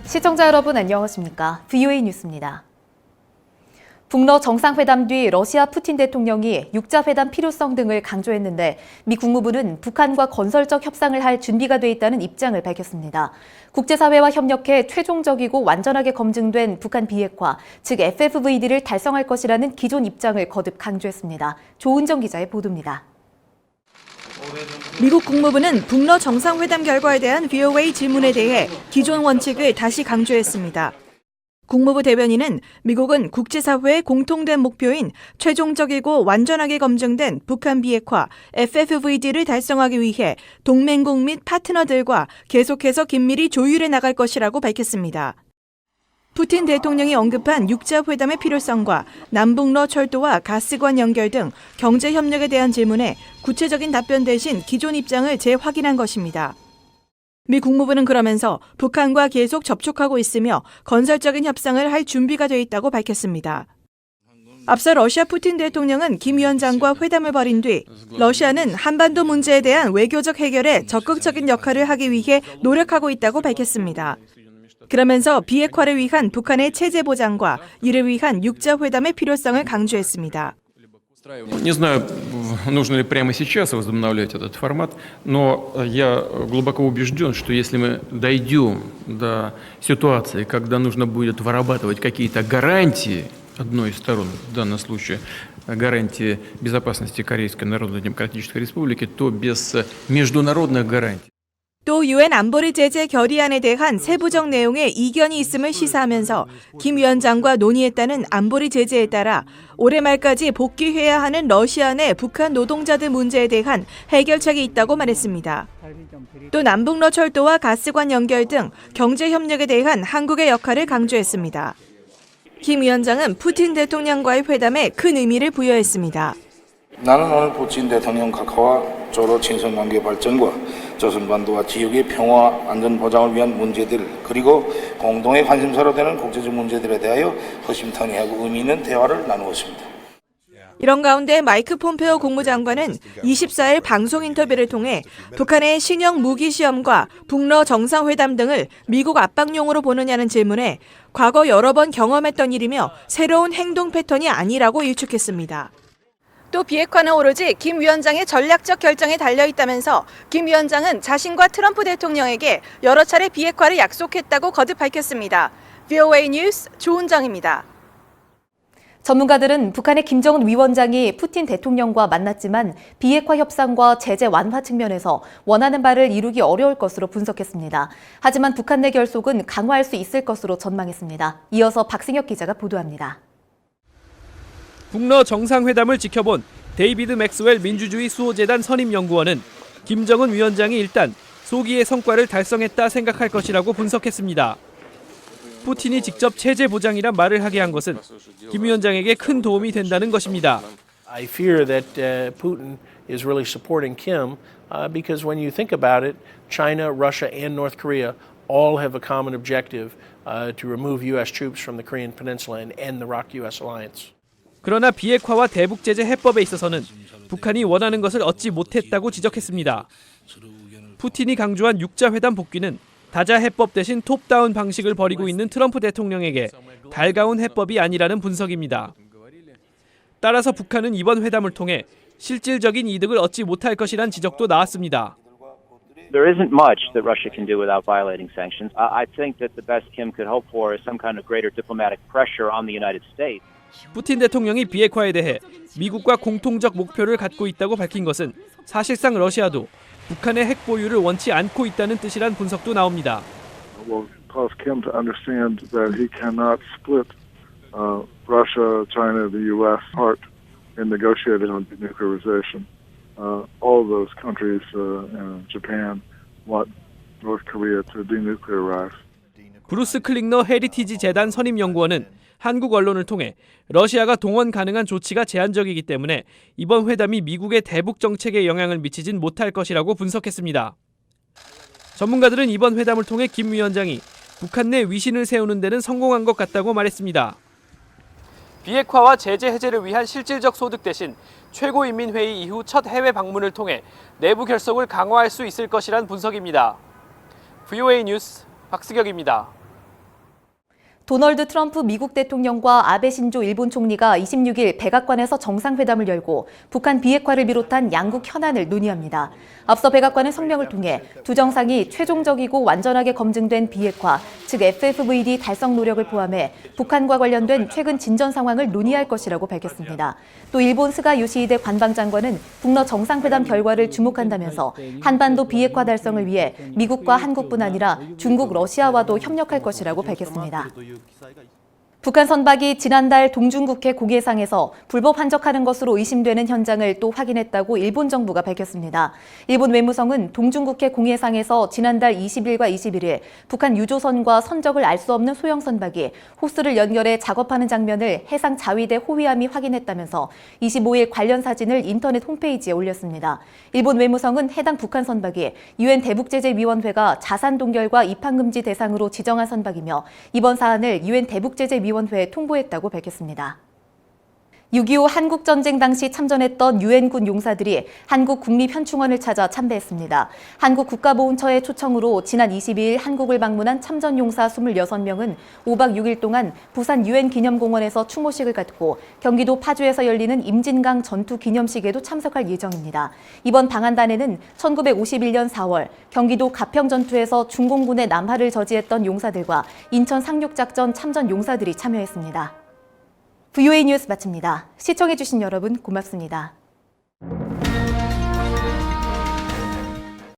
시청자 여러분 안녕하십니까? VOA 뉴스입니다. 북러 정상회담 뒤 러시아 푸틴 대통령이 육자회담 필요성 등을 강조했는데 미 국무부는 북한과 건설적 협상을 할 준비가 돼 있다는 입장을 밝혔습니다. 국제사회와 협력해 최종적이고 완전하게 검증된 북한 비핵화, 즉 FFVD를 달성할 것이라는 기존 입장을 거듭 강조했습니다. 조은정 기자의 보도입니다. 미국 국무부는 북러 정상회담 결과에 대한 VOA 질문에 대해 기존 원칙을 다시 강조했습니다. 국무부 대변인은 미국은 국제사회의 공통된 목표인 최종적이고 완전하게 검증된 북한 비핵화 FFVD를 달성하기 위해 동맹국 및 파트너들과 계속해서 긴밀히 조율해 나갈 것이라고 밝혔습니다. 푸틴 대통령이 언급한 육자회담의 필요성과 남북러 철도와 가스관 연결 등 경제협력에 대한 질문에 구체적인 답변 대신 기존 입장을 재확인한 것입니다. 미 국무부는 그러면서 북한과 계속 접촉하고 있으며 건설적인 협상을 할 준비가 돼 있다고 밝혔습니다. 앞서 러시아 푸틴 대통령은 김 위원장과 회담을 벌인 뒤 러시아는 한반도 문제에 대한 외교적 해결에 적극적인 역할을 하기 위해 노력하고 있다고 밝혔습니다. 그러면서 비핵화를 위한 북한의 체제 보장과 이를 위한 육자회담의 필요성을 강조했습니다. Не знаю, нужно ли прямо сейчас возобновлять этот формат, но я глубоко убежден, что если мы дойдем до ситуации, когда нужно будет вырабатывать какие-то гарантии одной из сторон, в данном случае гарантии безопасности Корейской Народно-Демократической Республики, то без международных гарантий. 또 유엔 안보리 제재 결의안에 대한 세부적 내용에 이견이 있음을 시사하면서 김 위원장과 논의했다는 안보리 제재에 따라 올해 말까지 복귀해야 하는 러시아 내 북한 노동자들 문제에 대한 해결책이 있다고 말했습니다. 또 남북러 철도와 가스관 연결 등 경제협력에 대한 한국의 역할을 강조했습니다. 김 위원장은 푸틴 대통령과의 회담에 큰 의미를 부여했습니다. 나는 오늘 푸틴 대통령 각하와 조로 친선관계 발전과 조선반도와 지역의 평화 안전 보장을 위한 문제들 그리고 공동의 관심사로 되는 국제적 문제들에 대하여 허심탄회하고 의미 있는 대화를 나누었습니다. 이런 가운데 마이크 폼페오 국무장관은 24일 방송 인터뷰를 통해 북한의 신형 무기 시험과 북러 정상회담 등을 미국 압박용으로 보느냐는 질문에 과거 여러 번 경험했던 일이며 새로운 행동 패턴이 아니라고 일축했습니다. 또 비핵화는 오로지 김 위원장의 전략적 결정에 달려있다면서 김 위원장은 자신과 트럼프 대통령에게 여러 차례 비핵화를 약속했다고 거듭 밝혔습니다. VOA 뉴스 조은정입니다. 전문가들은 북한의 김정은 위원장이 푸틴 대통령과 만났지만 비핵화 협상과 제재 완화 측면에서 원하는 바를 이루기 어려울 것으로 분석했습니다. 하지만 북한 내 결속은 강화할 수 있을 것으로 전망했습니다. 이어서 박승혁 기자가 보도합니다. 북러 정상회담을 지켜본 데이비드 맥스웰 민주주의 수호재단 선임연구원은 김정은 위원장이 일단 소기의 성과를 달성했다 생각할 것이라고 분석했습니다. 푸틴이 직접 체제 보장이란 말을 하게 한 것은 김 위원장에게 큰 도움이 된다는 것입니다. I fear that Putin is really supporting Kim because when you think about it, China, Russia, and North Korea all have a common objective to remove U.S. troops from the Korean Peninsula and end the ROK-U.S. alliance. 그러나 비핵화와 대북제재 해법에 있어서는 북한이 원하는 것을 얻지 못했다고 지적했습니다. 푸틴이 강조한 육자회담 복귀는 다자 해법 대신 톱다운 방식을 벌이고 있는 트럼프 대통령에게 달가운 해법이 아니라는 분석입니다. 따라서 북한은 이번 회담을 통해 실질적인 이득을 얻지 못할 것이란 지적도 나왔습니다. There isn't much that Russia can do without violating sanctions. I think that the best Kim could hope for is some kind of greater diplomatic pressure on the United States. 푸틴 대통령이 비핵화에 대해 미국과 공통적 목표를 갖고 있다고 밝힌 것은 사실상 러시아도 북한의 핵 보유를 원치 않고 있다는 뜻이란 분석도 나옵니다. Will cause Kim to understand that he cannot split Russia, China, the U.S. apart in negotiating on denuclearization. All of those countries, Japan, want North Korea to denuclearize. 브루스 클링너 헤리티지 재단 선임연구원은 한국 언론을 통해 러시아가 동원 가능한 조치가 제한적이기 때문에 이번 회담이 미국의 대북 정책에 영향을 미치진 못할 것이라고 분석했습니다. 전문가들은 이번 회담을 통해 김 위원장이 북한 내 위신을 세우는 데는 성공한 것 같다고 말했습니다. 비핵화와 제재 해제를 위한 실질적 소득 대신 최고인민회의 이후 첫 해외 방문을 통해 내부 결속을 강화할 수 있을 것이란 분석입니다. VOA 뉴스 박승혁입니다. 도널드 트럼프 미국 대통령과 아베 신조 일본 총리가 26일 백악관에서 정상회담을 열고 북한 비핵화를 비롯한 양국 현안을 논의합니다. 앞서 백악관은 성명을 통해 두 정상이 최종적이고 완전하게 검증된 비핵화, 즉 FFVD 달성 노력을 포함해 북한과 관련된 최근 진전 상황을 논의할 것이라고 밝혔습니다. 또 일본 스가 요시히데 관방장관은 북러 정상회담 결과를 주목한다면서 한반도 비핵화 달성을 위해 미국과 한국뿐 아니라 중국, 러시아와도 협력할 것이라고 밝혔습니다. 북한 선박이 지난달 동중국해 공해상에서 불법 환적하는 것으로 의심되는 현장을 또 확인했다고 일본 정부가 밝혔습니다. 일본 외무성은 동중국해 공해상에서 지난달 20일과 21일 북한 유조선과 선적을 알 수 없는 소형 선박이 호스를 연결해 작업하는 장면을 해상 자위대 호위함이 확인했다면서 25일 관련 사진을 인터넷 홈페이지에 올렸습니다. 일본 외무성은 해당 북한 선박이 유엔 대북제재위원회가 자산 동결과 입항 금지 대상으로 지정한 선박이며 이번 사안을 유엔 대북제재위원회에 통보했다고 밝혔습니다. 6.25 한국전쟁 당시 참전했던 유엔군 용사들이 한국 국립현충원을 찾아 참배했습니다. 한국국가보훈처의 초청으로 지난 22일 한국을 방문한 참전용사 26명은 5박 6일 동안 부산 유엔기념공원에서 추모식을 갖고 경기도 파주에서 열리는 임진강 전투기념식에도 참석할 예정입니다. 이번 방한단에는 1951년 4월 경기도 가평전투에서 중공군의 남하를 저지했던 용사들과 인천 상륙작전 참전 용사들이 참여했습니다. VOA 뉴스 마칩니다. 시청해주신 여러분 고맙습니다.